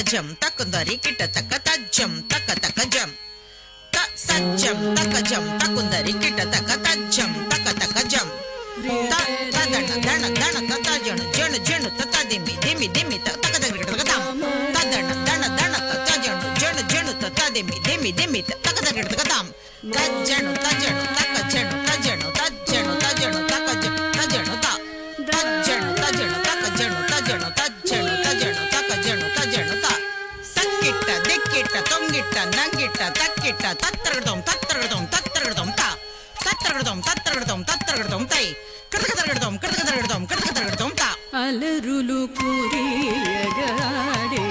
జం తకుందరి కిట తక తజ్జం తక తక జం త సజ్జం తక జం తకుందరి కిట తక తజ్జం తక తక జం త తదణ దణ దణ తత జణ జణ జణ తత దిమి దిమి దిమి తక తక తక తం తదణ దణ దణ తత జణ జణ జణ తత దిమి దిమి దిమి తక తక తక తం తజ్జణ తజణ తక జణ తజణ తజ్జణ తజణ తక జణ తజణ త తజ్జణ తజణ తక జణ తజణ తజ్జణ తజణ తక జణ తజణ త సక్కిట్ట దిక్కిట్ట తొంగిట్ట నంగిట్ట తక్కిట్ట తత్తరగడం తత్తరగడం తత్తరగడం త తత్తరగడం తత్తరగడం తత్తరగడం తై కడకదరగడం కడకదరగడం కడకదరగడం త అలరులు కురియగాడే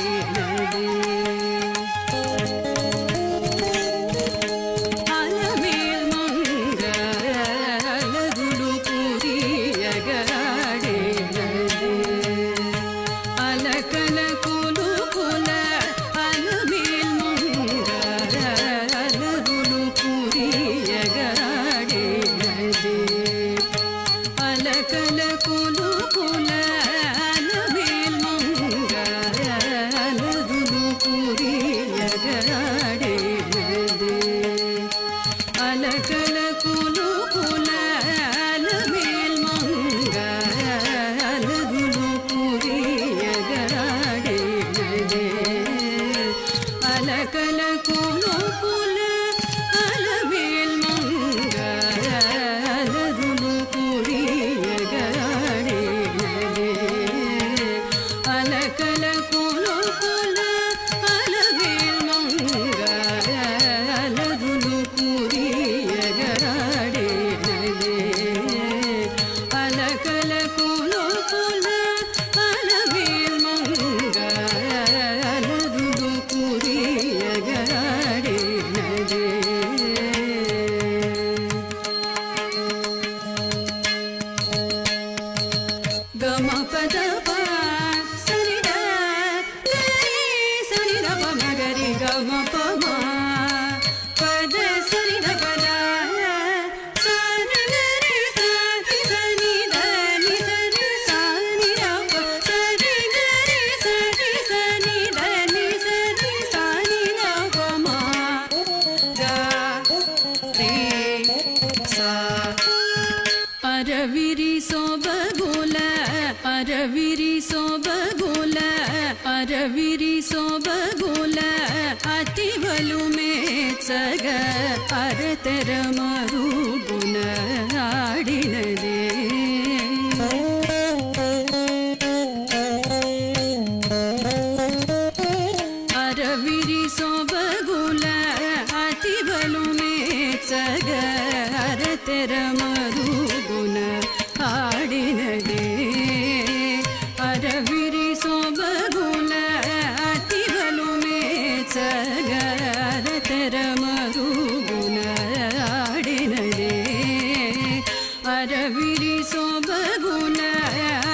ಅರವಿರಿ ಸೊಬಗುಲ ಅತಿವಲು ಮೇತ್ಸಗ ಅರತರ ಮರುಗುಣ ಆಡಿನದೆ ಅರವಿರಿ ಸೊಬಗುಲ ಅತಿವಲು ಮೇತ್ಸಗ ಅರತರ ಮರುಗುಣ ಆಡಿನದೆ ಅರವಿರಿ ಸೊಬಗುಲ ಅತಿವಲು ಮೇತ್ಸಗ ಅರತರ ಮರುಗುಣ ಆಡಿನದೆ ಅರವಿರಿ ಸೊಬಗುಲ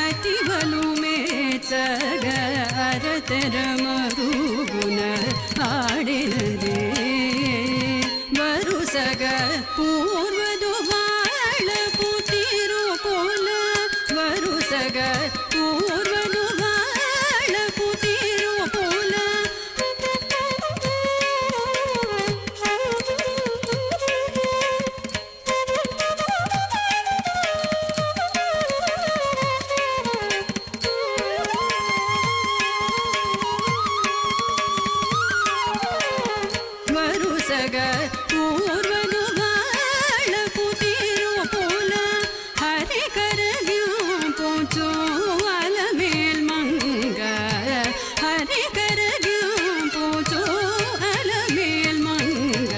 ಅತಿವಲು ಮೇತ್ಸಗ ಅರತರ ಮರುಗುಣ ಆಡಿನದೆ ವರುಸಗ ಪೂರ್ವದು ಬಾಳ ಪುತಿರು ಕೋಲ ವರುಸಗ ಪೂರ್ವದು ಬಾಳ ಪುತಿರು ಕೋಲ ವರುಸಗ ಪೂರ್ವದು ಬಾಳ ಪುತಿರು ಕೋಲ ಹರಿ ಕರಗ್ಯೂ ಪೋಚೋ ಅಲ ಮೇಲ್ ಮಂಗ ಹರಿ ಕರಗ್ಯೂ ಪೋಚೋ ಅಲ ಮೇಲ್ ಮಂಗ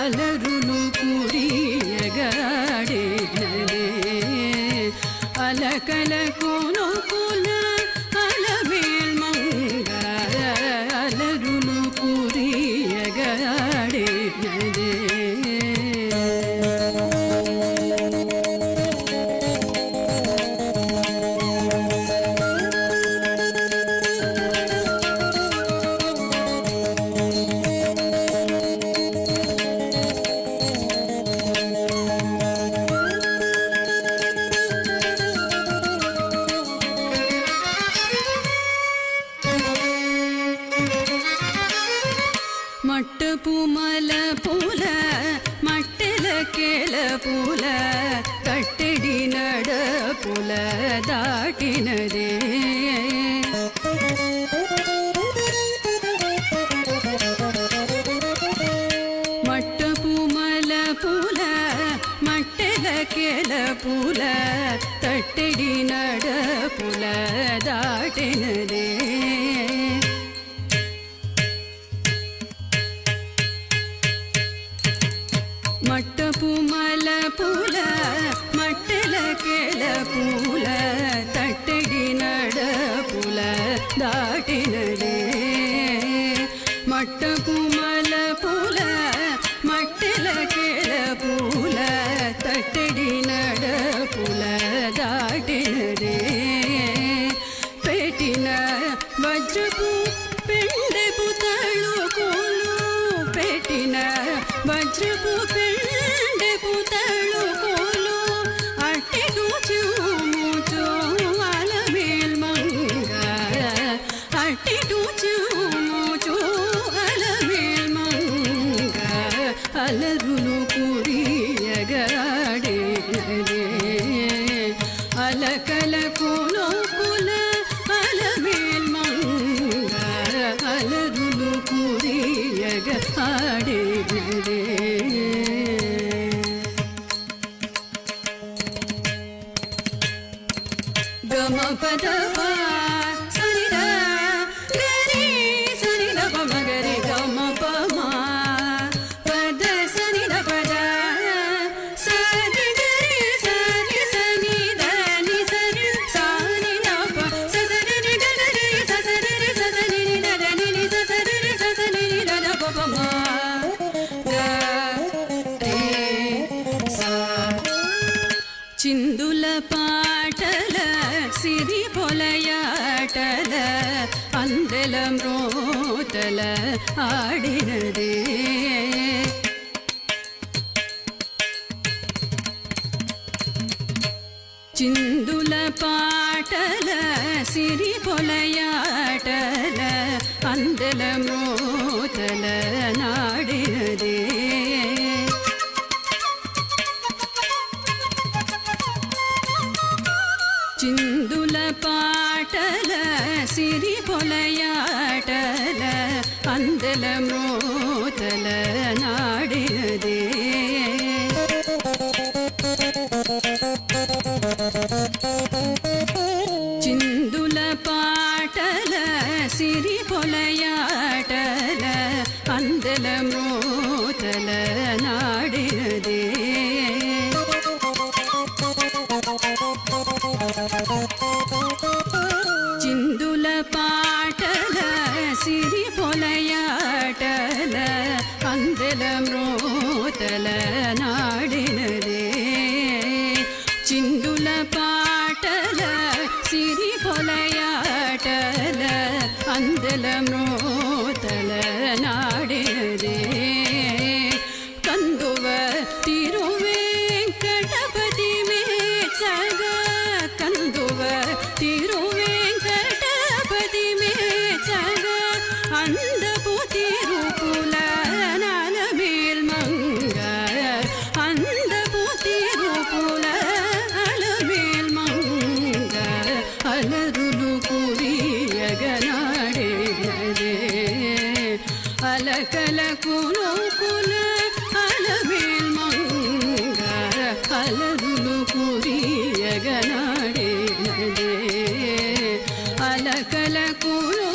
ಅಲರುಲು ಕುರಿಯಗಾಡೆ ನಡೆ ಅಲಕಲ ಕೋನೋ ಕೋಲ ಅಲ ಮೇಲ್ ಮಂಗ ಅಲರುಲು ಕುರಿಯಗಾಡೆ ನಡೆ పుమల పూల మట్టెల కేల పూల కట్టెడి నడ పూల దాటినదే మట్ట పుమల పూల మట్టెల కేల పూల కట్టెడి నడ పూల దాటినదే మట్టపు మల పూల మట్టెల కేల పూల తట్టడి నడ పూల దాటినడే మట్టపు మల పూల మట్టెల కేల పూల తట్టడి నడ పూల దాటినడే పెట్టిన వజ్రపు పెండెపు తళుకోలు పెట్టిన వజ్రపు పెండెపు తళుకోలు అట్టిగు చూముచు అలమేల్ మంగ అట్టిగు చూముచు అలమేల్ మంగ అలరులు కురియగాడేనదే అలకల కులోకుల అలమేల్ మంగ అలరులు కురియగ ఆడేనదే గమ పదప సరిద గరి సరిద పమ గరి గమ పమ పద సరిద పద సరి గరి సరి సని దని సరి సాని నప ససరి ని గరి ససరి ని ససని ని దని ని ససరి ని ససని ని దద పమ గ రే సా చిందుల పాటల సిరి పొలయాటల అందెల మ్రోతల ఆడినదే చిందుల పాటల సిరి పొలయాటల అందెల మ్రోతల నాడినదే చిందుల పాటల సిరి పొలయాటల అందెల మ్రోతల నాడినదే చిందుల పాటల సిరి పొలయాటల అందెల మ్రోతల నాడినదే చిందుల పాటల సిరి పొలయాటల అందెల మ్రోతల నాడినదే చిందుల పాటల సిరి పొలయాటల అందెల మ్రోతల నాడినదే కందువ తిరువేంకటపతి మేచగ కందువ తిరువేంకటపతి మేచగ అందపు తిరుపుల నలమేల్ మంగ అందపు తిరుపుల అలమేల్ మంగ అలరులు కురియగనాడేనదే అలకల కులోకుల అలమేల్ మంగ అలరులు కురియగనాడేనదే అలకల కులో